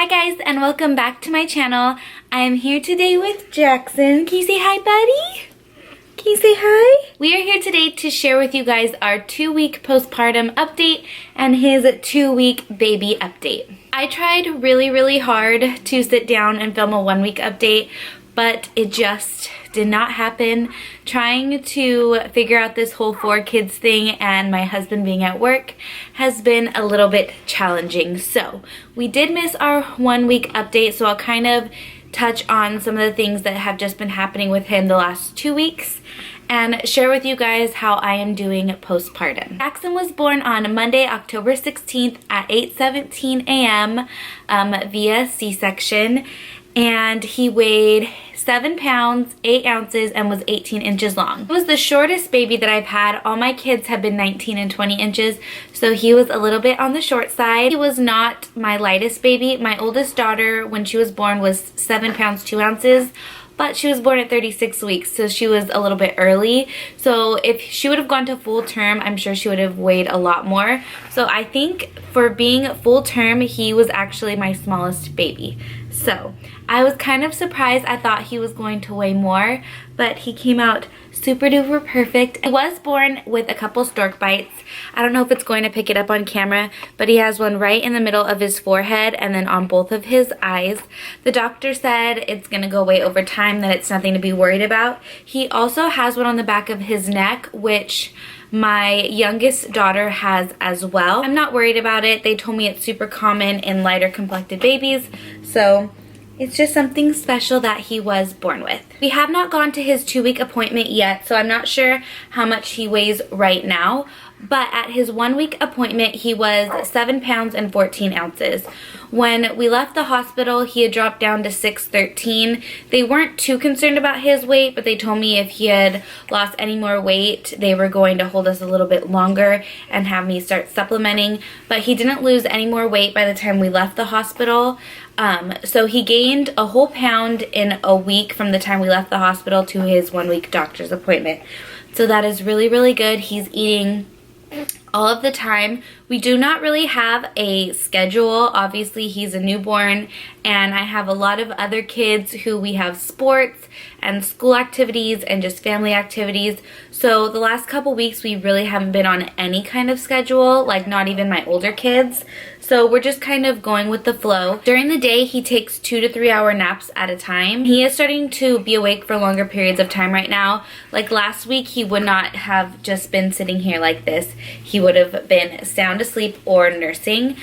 Hi guys, and welcome back to my channel. I am here today with Jackson. Can you say hi, buddy? Can you say hi? We are here today to share with you guys our 2-week postpartum update and his 2-week baby update. I tried really hard to sit down and film a 1-week update, but it just did not happen. Trying to figure out this whole 4 kids thing and my husband being at work has been a little bit challenging. So we did miss our 1-week update, so I'll kind of touch on some of the things that have just been happening with him the last 2 weeks and share with you guys how I am doing postpartum. Jackson was born on Monday, October 16th at 8:17 a.m. Via C-section, and he weighed 7 pounds, 8 ounces, and was 18 inches long. He was the shortest baby that I've had. All my kids have been 19 and 20 inches, so he was a little bit on the short side. He was not my lightest baby. My oldest daughter, when she was born, was 7 pounds, 2 ounces, but she was born at 36 weeks, so she was a little bit early. So if she would have gone to full term, I'm sure she would have weighed a lot more. So I think for being full term, he was actually my smallest baby. So I was kind of surprised. I thought he was going to weigh more, but he came out super duper perfect. He was born with a couple stork bites. I don't know if it's going to pick it up on camera, but he has one right in the middle of his forehead and then on both of his eyes. The doctor said it's going to go away over time, that it's nothing to be worried about. He also has one on the back of his neck, which my youngest daughter has as well. I'm not worried about it. They told me it's super common in lighter complected babies, so it's just something special that he was born with. We have not gone to his 2-week appointment yet, so I'm not sure how much he weighs right now, but at his 1-week appointment, he was 7 pounds and 14 ounces. When we left the hospital, he had dropped down to 6'13". They weren't too concerned about his weight, but they told me if he had lost any more weight, they were going to hold us a little bit longer and have me start supplementing. But he didn't lose any more weight by the time we left the hospital. So he gained a whole pound in a week from the time we left the hospital to his 1-week doctor's appointment. So that is really good. He's eating all of the time. We do not really have a schedule. Obviously, he's a newborn, and I have a lot of other kids who we have sports and school activities and just family activities. So the last couple weeks, we really haven't been on any kind of schedule, like not even my older kids. So we're just kind of going with the flow. During the day, he takes 2 to 3 hour naps at a time. He is starting to be awake for longer periods of time right now. Like last week, he would not have just been sitting here like this. He would have been sound asleep or nursing.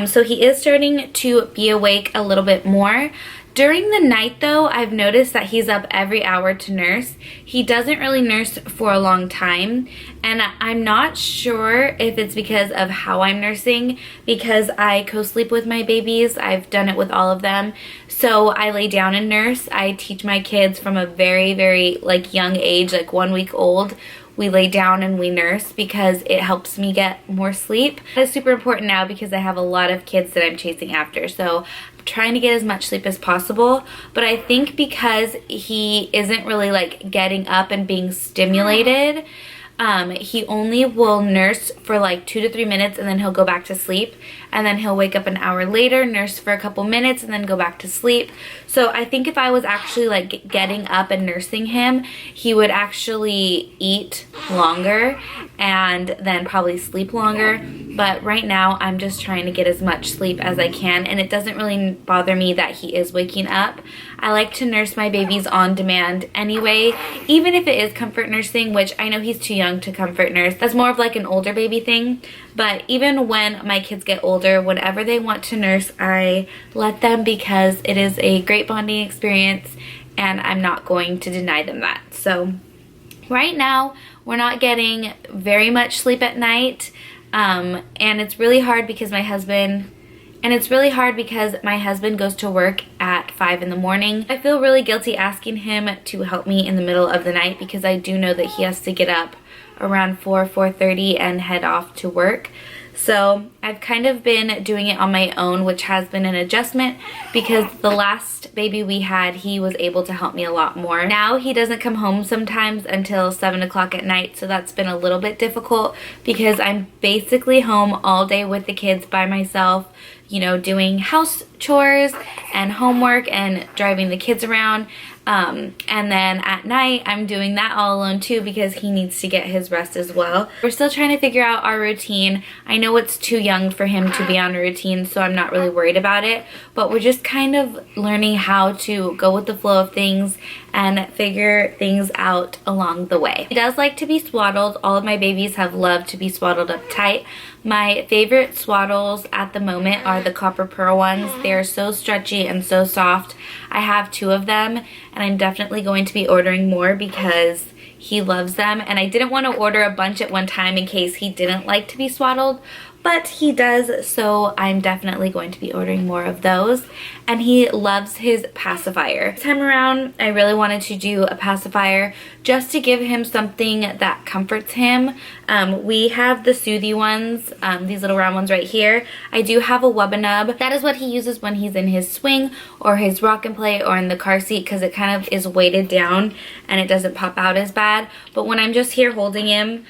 So he is starting to be awake a little bit more. During the night though, I've noticed that he's up every hour to nurse. He doesn't really nurse for a long time, and I'm not sure if it's because of how I'm nursing, because I co-sleep with my babies. I've done it with all of them. So I lay down and nurse. I teach my kids from a very like young age, like 1 week old. We lay down and we nurse because it helps me get more sleep. It's super important now because I have a lot of kids that I'm chasing after. So I'm trying to get as much sleep as possible. But I think because he isn't really like getting up and being stimulated, he only will nurse for like 2 to 3 minutes and then he'll go back to sleep. And then he'll wake up an hour later, nurse for a couple minutes, and then go back to sleep. So I think if I was actually like getting up and nursing him, he would actually eat longer and then probably sleep longer. But right now I'm just trying to get as much sleep as I can, and it doesn't really bother me that he is waking up. I like to nurse my babies on demand anyway, even if it is comfort nursing, which I know he's too young to comfort nurse. That's more of like an older baby thing. But even when my kids get older, whenever they want to nurse, I let them because it is a great bonding experience and I'm not going to deny them that. So right now, we're not getting very much sleep at night, and it's really hard because my husband goes to work at 5 in the morning. I feel really guilty asking him to help me in the middle of the night because I do know that he has to get up around 4:30 and head off to work. So I've kind of been doing it on my own, which has been an adjustment because the last baby we had, he was able to help me a lot more. Now he doesn't come home sometimes until 7 o'clock at night, so that's been a little bit difficult because I'm basically home all day with the kids by myself, you know, doing house chores and homework and driving the kids around. And then at night I'm doing that all alone too because he needs to get his rest as well. We're still trying to figure out our routine. I know it's too young for him to be on a routine, so I'm not really worried about it, but we're just kind of learning how to go with the flow of things and figure things out along the way. He does like to be swaddled. All of my babies have loved to be swaddled up tight. My favorite swaddles at the moment are the copper pearl ones. They are so stretchy and so soft. I have 2 of them, and I'm definitely going to be ordering more because he loves them. And I didn't want to order a bunch at one time in case he didn't like to be swaddled, but he does, so I'm definitely going to be ordering more of those. And he loves his pacifier. This time around, I really wanted to do a pacifier just to give him something that comforts him. We have the Soothy ones, these little round ones right here. I do have a Wubbanub. That is what he uses when he's in his swing or his rock and play or in the car seat because it kind of is weighted down and it doesn't pop out as bad. But when I'm just here holding him,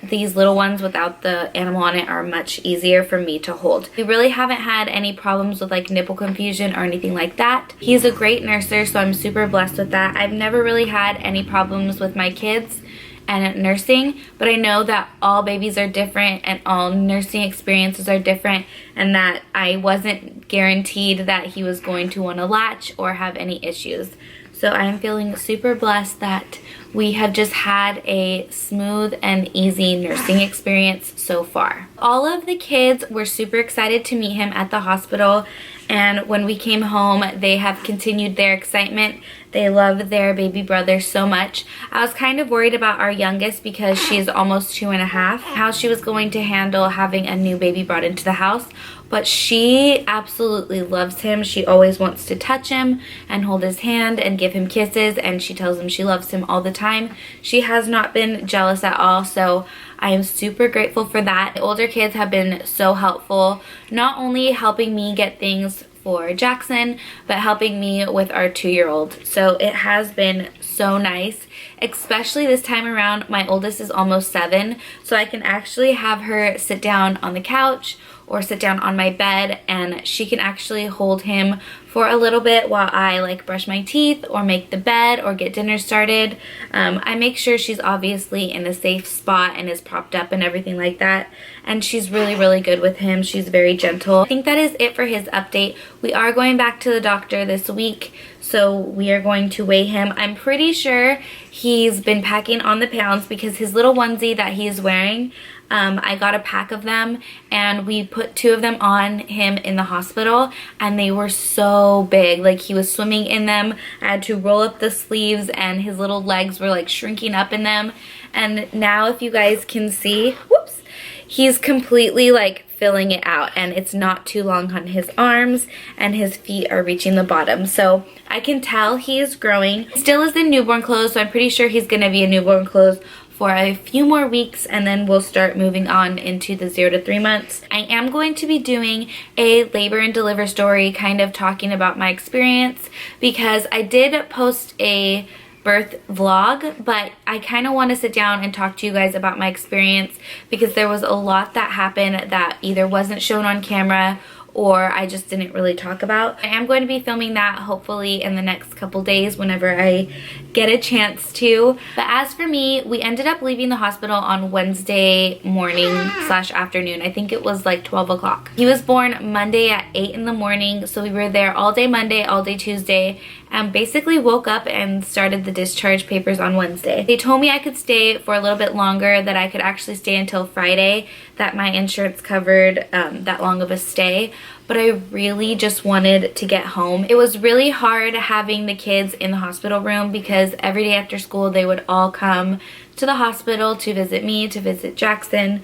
these little ones without the animal on it are much easier for me to hold. We really haven't had any problems with like nipple confusion or anything like that. He's a great nurser, so I'm super blessed with that. I've never really had any problems with my kids and nursing, but I know that all babies are different and all nursing experiences are different, and that I wasn't guaranteed that he was going to want to latch or have any issues. So I am feeling super blessed that we have just had a smooth and easy nursing experience so far. All of the kids were super excited to meet him at the hospital, and when we came home, they have continued their excitement. They love their baby brother so much. I was kind of worried about our youngest because she's almost 2.5, how she was going to handle having a new baby brought into the house. But she absolutely loves him. She always wants to touch him and hold his hand and give him kisses, and she tells him she loves him all the time. She has not been jealous at all, so I am super grateful for that. The older kids have been so helpful, not only helping me get things for Jackson, but helping me with our 2-year-old. So it has been so nice, especially this time around. My oldest is almost 7, so I can actually have her sit down on the couch or sit down on my bed, and she can actually hold him for a little bit while I like brush my teeth or make the bed or get dinner started. I make sure she's obviously in a safe spot and is propped up and everything like that, and she's really good with him. She's very gentle. I think that is it for his update. We are going back to the doctor this week, so we are going to weigh him. I'm pretty sure he's been packing on the pounds because his little onesie that he's wearing, I got a pack of them and we put 2 of them on him in the hospital, and they were so big. Like, he was swimming in them. I had to roll up the sleeves and his little legs were like shrinking up in them. And now, if you guys can see, whoops, he's completely like filling it out, and it's not too long on his arms, and his feet are reaching the bottom. So I can tell he is growing. Still is in newborn clothes, so I'm pretty sure he's gonna be in newborn clothes for a few more weeks, and then we'll start moving on into the 0 to 3 months. I am going to be doing a labor and deliver story, kind of talking about my experience, because I did post a birth vlog, but I kind of want to sit down and talk to you guys about my experience because there was a lot that happened that either wasn't shown on camera or I just didn't really talk about. I am going to be filming that hopefully in the next couple days whenever I get a chance to. But as for me, we ended up leaving the hospital on Wednesday morning / afternoon. I think it was like 12 o'clock. He was born Monday at 8 in the morning, so we were there all day Monday, all day Tuesday, and basically woke up and started the discharge papers on Wednesday. They told me I could stay for a little bit longer, that I could actually stay until Friday, that my insurance covered that long of a stay, but I really just wanted to get home. It was really hard having the kids in the hospital room because every day after school they would all come to the hospital to visit me, to visit Jackson,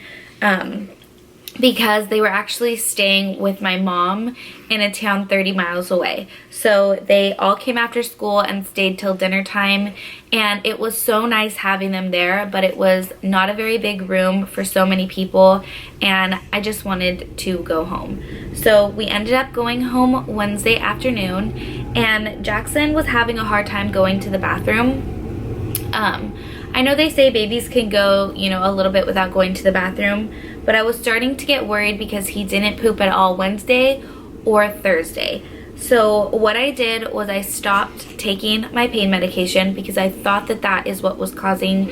because they were actually staying with my mom in a town 30 miles away. So they all came after school and stayed till dinner time, and it was so nice having them there, but it was not a very big room for so many people, and I just wanted to go home. So we ended up going home Wednesday afternoon, and Jackson was having a hard time going to the bathroom. I know they say babies can go, you know, a little bit without going to the bathroom, but I was starting to get worried because he didn't poop at all Wednesday or Thursday. So what I did was I stopped taking my pain medication because I thought that that is what was causing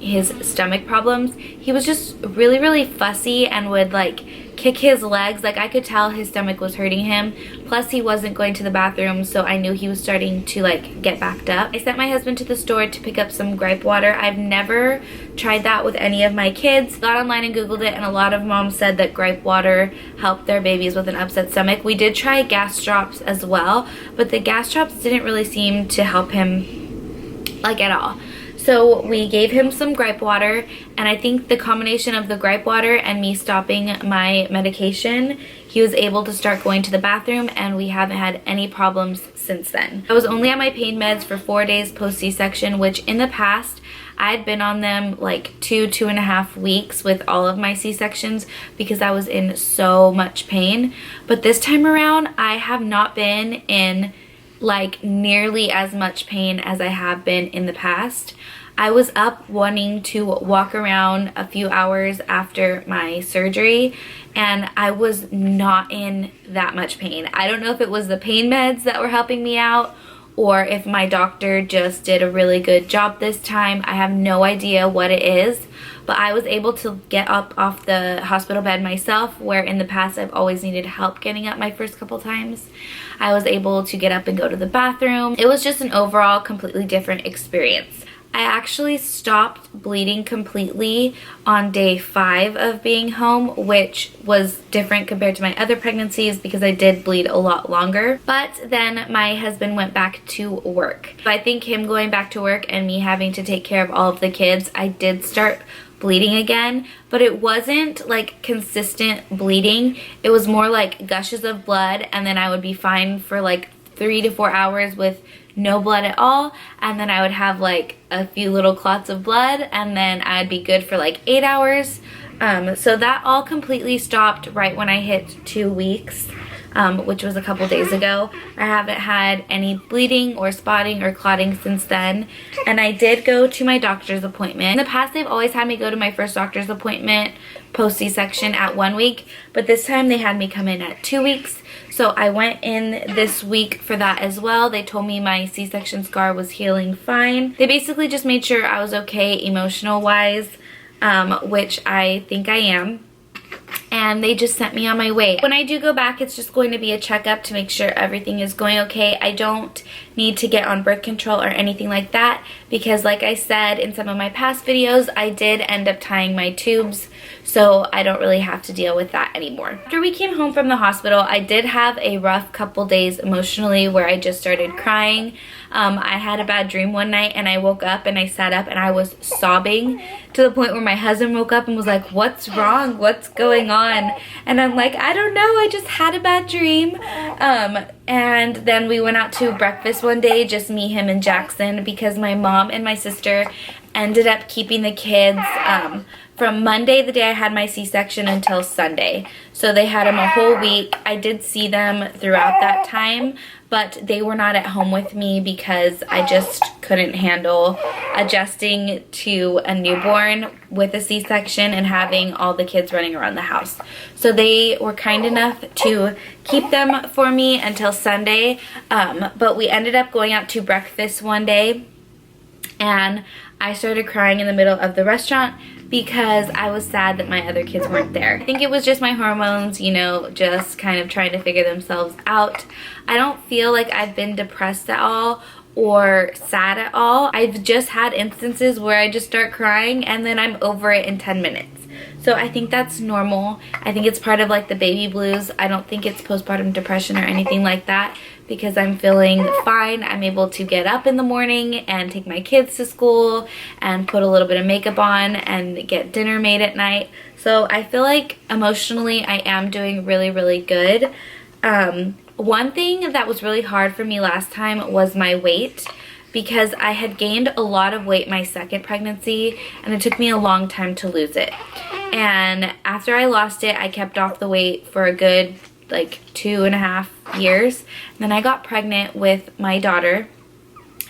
his stomach problems. He was just really fussy and would like kick his legs. Like I could tell his stomach was hurting him. Plus he wasn't going to the bathroom, so I knew he was starting to like get backed up. I sent my husband to the store to pick up some gripe water. I've never tried that with any of my kids. Got online and Googled it, and a lot of moms said that gripe water helped their babies with an upset stomach. We did try gas drops as well, but the gas drops didn't really seem to help him like at all. So we gave him some gripe water, and I think the combination of the gripe water and me stopping my medication, he was able to start going to the bathroom, and we haven't had any problems since then. I was only on my pain meds for 4 days post C-section, which in the past I'd been on them like 2.5 weeks with all of my C-sections because I was in so much pain. But this time around, I have not been in like nearly as much pain as I have been in the past. I was up wanting to walk around a few hours after my surgery, and I was not in that much pain. I don't know if it was the pain meds that were helping me out or if my doctor just did a really good job this time. I have no idea what it is, but I was able to get up off the hospital bed myself, where in the past I've always needed help getting up my first couple times. I was able to get up and go to the bathroom. It was just an overall completely different experience. I actually stopped bleeding completely on day 5 of being home, which was different compared to my other pregnancies because I did bleed a lot longer. But then my husband went back to work. I think him going back to work and me having to take care of all of the kids, I did start bleeding again, but it wasn't like consistent bleeding. It was more like gushes of blood, and then I would be fine for like 3 to 4 hours with no blood at all, and then I would have like a few little clots of blood, and then I'd be good for like 8 hours. So that all completely stopped right when I hit 2 weeks, which was a couple days ago. I haven't had any bleeding or spotting or clotting since then, and I did go to my doctor's appointment. In the past, they've always had me go to my first doctor's appointment post C-section at 1 week, but this time they had me come in at 2 weeks. So I went in this week for that as well. They told me my C-section scar was healing fine. They basically just made sure I was okay emotional wise, which I think I am. And they just sent me on my way. When I do go back, it's just going to be a checkup to make sure everything is going okay. I don't need to get on birth control or anything like that because, like I said in some of my past videos, I did end up tying my tubes, so I don't really have to deal with that anymore. After we came home from the hospital, I did have a rough couple days emotionally where I just started crying. I had a bad dream one night, and I woke up and I sat up and I was sobbing to the point where my husband woke up and was like, "What's wrong? What's going on?" And I'm like, "I don't know, I just had a bad dream." And then we went out to breakfast one day, just me, him, and Jackson, because my mom and my sister ended up keeping the kids from Monday, the day I had my C-section, until Sunday. So they had them a whole week. I did see them throughout that time, but they were not at home with me because I just couldn't handle adjusting to a newborn with a C-section and having all the kids running around the house. So they were kind enough to keep them for me until Sunday, but we ended up going out to breakfast one day, and I started crying in the middle of the restaurant because I was sad that my other kids weren't there. I think it was just my hormones, you know, just kind of trying to figure themselves out. I don't feel like I've been depressed at all or sad at all. I've just had instances where I just start crying and then I'm over it in 10 minutes. So I think that's normal. I think it's part of like the baby blues. I don't think it's postpartum depression or anything like that because I'm feeling fine. I'm able to get up in the morning and take my kids to school and put a little bit of makeup on and get dinner made at night. So I feel like emotionally I am doing really, really good. One thing that was really hard for me last time was my weight, because I had gained a lot of weight my second pregnancy and it took me a long time to lose it. And after I lost it, I kept off the weight for a good like 2.5 years. And then I got pregnant with my daughter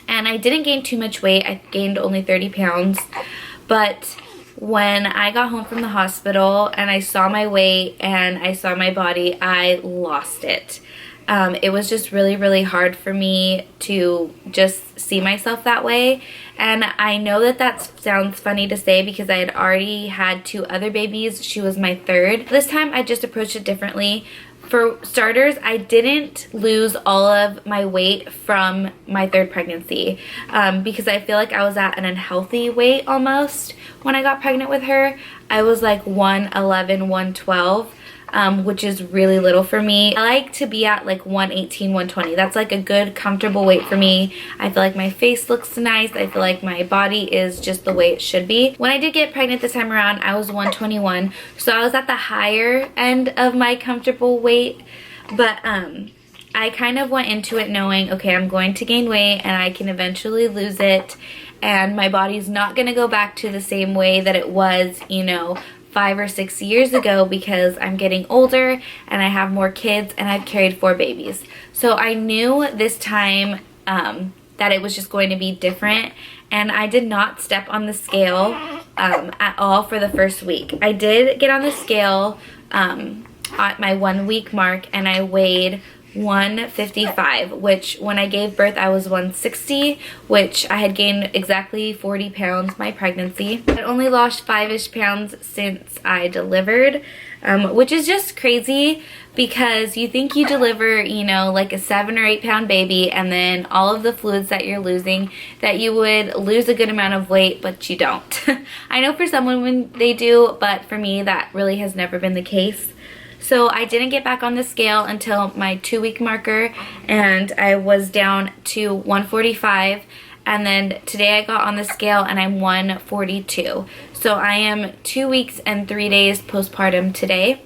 and I didn't gain too much weight. I gained only 30 pounds, but when I got home from the hospital and I saw my weight and I saw my body, I lost it. It was just really hard for me to just see myself that way. And I know that that sounds funny to say because I had already had 2 other babies. She was my 3rd. This time I just approached it differently. For starters, I didn't lose all of my weight from my 3rd pregnancy because I feel like I was at an unhealthy weight almost when I got pregnant with her. I was like 111, 112. Which is really little for me. I like to be at like 118, 120. That's like a good comfortable weight for me. I feel like my face looks nice. I feel like my body is just the way it should be. When I did get pregnant this time around, I was 121. So I was at the higher end of my comfortable weight. But I kind of went into it knowing, okay, I'm going to gain weight and I can eventually lose it. And my body's not going to go back to the same way that it was, you know, 5 or 6 years ago because I'm getting older and I have more kids and I've carried 4 babies. So I knew this time that it was just going to be different, and I did not step on the scale at all for the first week. I did get on the scale at my 1 week mark and I weighed 155, which when I gave birth I was 160, which I had gained exactly 40 pounds my pregnancy. I only lost 5-ish pounds since I delivered, which is just crazy because you think you deliver, you know, like a 7 or 8 pound baby and then all of the fluids that you're losing, that you would lose a good amount of weight, but you don't. I know for some women they do, but for me that really has never been the case. So I didn't get back on the scale until my 2 week marker and I was down to 145, and then today I got on the scale and I'm 142. So I am 2 weeks and 3 days postpartum today.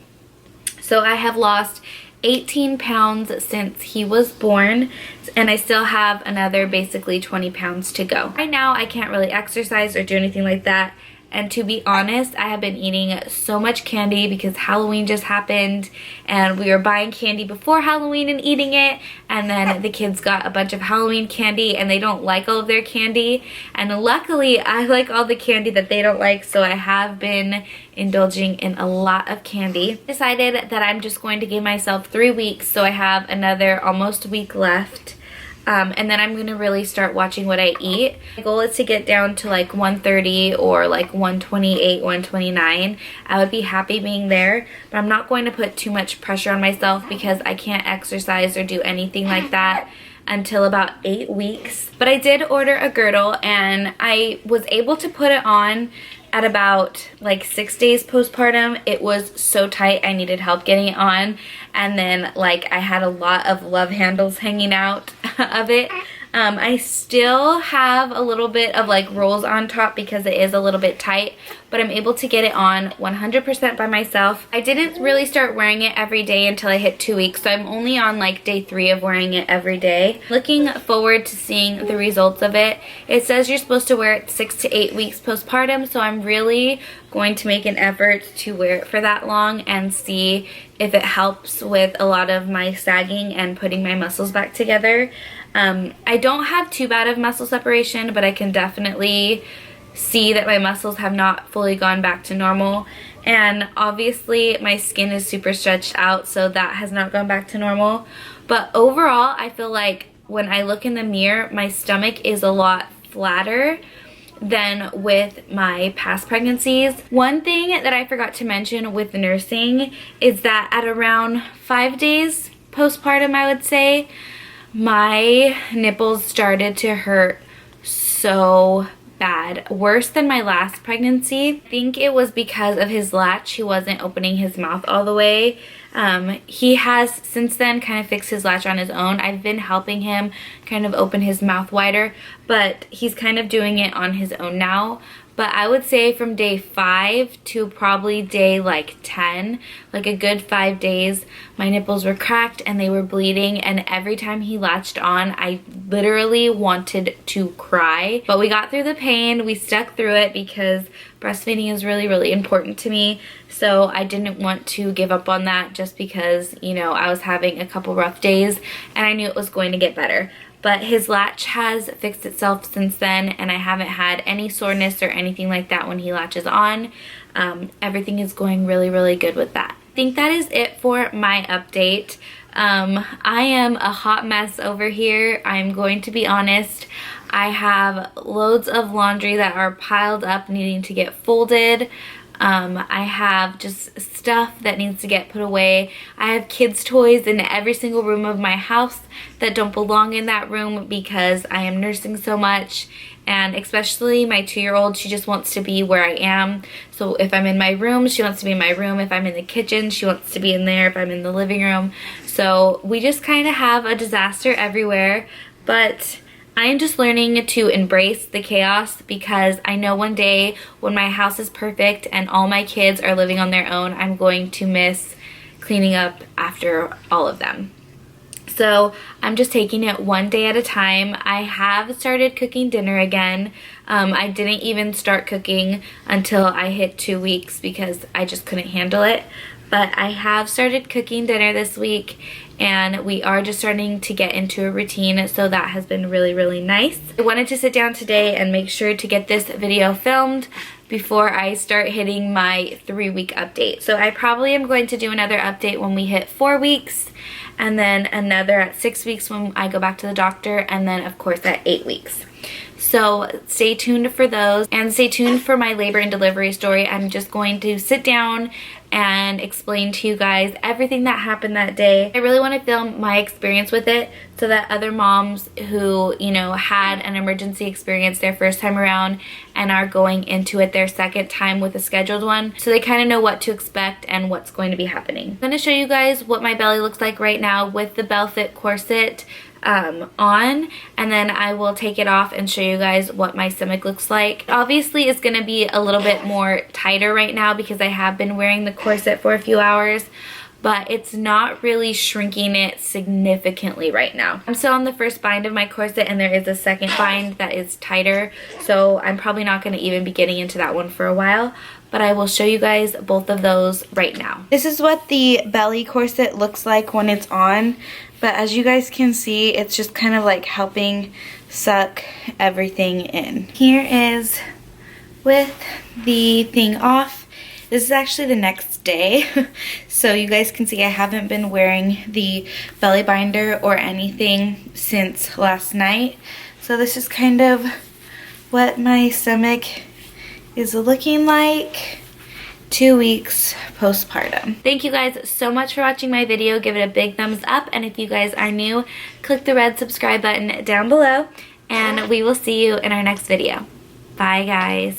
So I have lost 18 pounds since he was born, and I still have another basically 20 pounds to go. Right now I can't really exercise or do anything like that. And to be honest, I have been eating so much candy because Halloween just happened and we were buying candy before Halloween and eating it, and then the kids got a bunch of Halloween candy and they don't like all of their candy, and luckily I like all the candy that they don't like, so I have been indulging in a lot of candy. I decided that I'm just going to give myself 3 weeks, so I have another almost week left. And then I'm gonna really start watching what I eat. My goal is to get down to like 130 or like 128, 129. I would be happy being there, but I'm not going to put too much pressure on myself because I can't exercise or do anything like that until about 8 weeks. But I did order a girdle and I was able to put it on at about like 6 days postpartum. It was so tight, I needed help getting it on, and then like I had a lot of love handles hanging out of it. I still have a little bit of like rolls on top because it is a little bit tight, but I'm able to get it on 100% by myself. I didn't really start wearing it every day until I hit 2 weeks, so I'm only on like day 3 of wearing it every day. Looking forward to seeing the results of it. It says you're supposed to wear it 6 to 8 weeks postpartum, so I'm really going to make an effort to wear it for that long and see if it helps with a lot of my sagging and putting my muscles back together. I don't have too bad of muscle separation, but I can definitely see that my muscles have not fully gone back to normal, and obviously my skin is super stretched out, so that has not gone back to normal. But overall I feel like when I look in the mirror, my stomach is a lot flatter than with my past pregnancies. One thing that I forgot to mention with nursing is that at around 5 days postpartum, I would say, my nipples started to hurt so bad, worse than my last pregnancy. I think it was because of his latch. He wasn't opening his mouth all the way. He has since then kind of fixed his latch on his own. I've been helping him kind of open his mouth wider, but he's kind of doing it on his own now. But I would say from day 5 to probably day like 10, like a good 5 days, my nipples were cracked and they were bleeding, and every time he latched on, I literally wanted to cry. But we got through the pain, we stuck through it because breastfeeding is really, really important to me. So I didn't want to give up on that just because, you know, I was having a couple rough days and I knew it was going to get better. but his latch has fixed itself since then, and I haven't had any soreness or anything like that when he latches on. Everything is going really, really good with that. I think that is it for my update. I am a hot mess over here. I'm going to be honest. I have loads of laundry that are piled up needing to get folded. I have just stuff that needs to get put away. I have kids' toys in every single room of my house that don't belong in that room because I am nursing so much. And especially my 2-year-old, she just wants to be where I am. So if I'm in my room, she wants to be in my room. If I'm in the kitchen, she wants to be in there. If I'm in the living room. So we just kind of have a disaster everywhere. But I am just learning to embrace the chaos because I know one day when my house is perfect and all my kids are living on their own, I'm going to miss cleaning up after all of them. So I'm just taking it one day at a time. I have started cooking dinner again. I didn't even start cooking until I hit 2 weeks because I just couldn't handle it. But I have started cooking dinner this week, and we are just starting to get into a routine, so that has been really, really nice. I wanted to sit down today and make sure to get this video filmed before I start hitting my 3-week update. So I probably am going to do another update when we hit 4 weeks, and then another at 6 weeks when I go back to the doctor, and then of course at 8 weeks. So stay tuned for those, and stay tuned for my labor and delivery story. I'm just going to sit down and explain to you guys everything that happened that day. I really want to film my experience with it so that other moms who, you know, had an emergency experience their first time around and are going into it their second time with a scheduled one, so they kind of know what to expect and what's going to be happening. I'm going to show you guys what my belly looks like right now with the BelleFit corset on, and then I will take it off and show you guys what my stomach looks like. Obviously it's going to be a little bit more tighter right now because I have been wearing the corset for a few hours, but it's not really shrinking it significantly right now. I'm still on the first bind of my corset, and there is a second bind that is tighter, so I'm probably not going to even be getting into that one for a while, but I will show you guys both of those right now. This is what the belly corset looks like when it's on, but as you guys can see, it's just kind of like helping suck everything in. Here is with the thing off. This is actually the next day, so you guys can see I haven't been wearing the belly binder or anything since last night. So this is kind of what my stomach is looking like 2 weeks postpartum. Thank you guys so much for watching my video. Give it a big thumbs up, and if you guys are new, click the red subscribe button down below, and we will see you in our next video. Bye guys.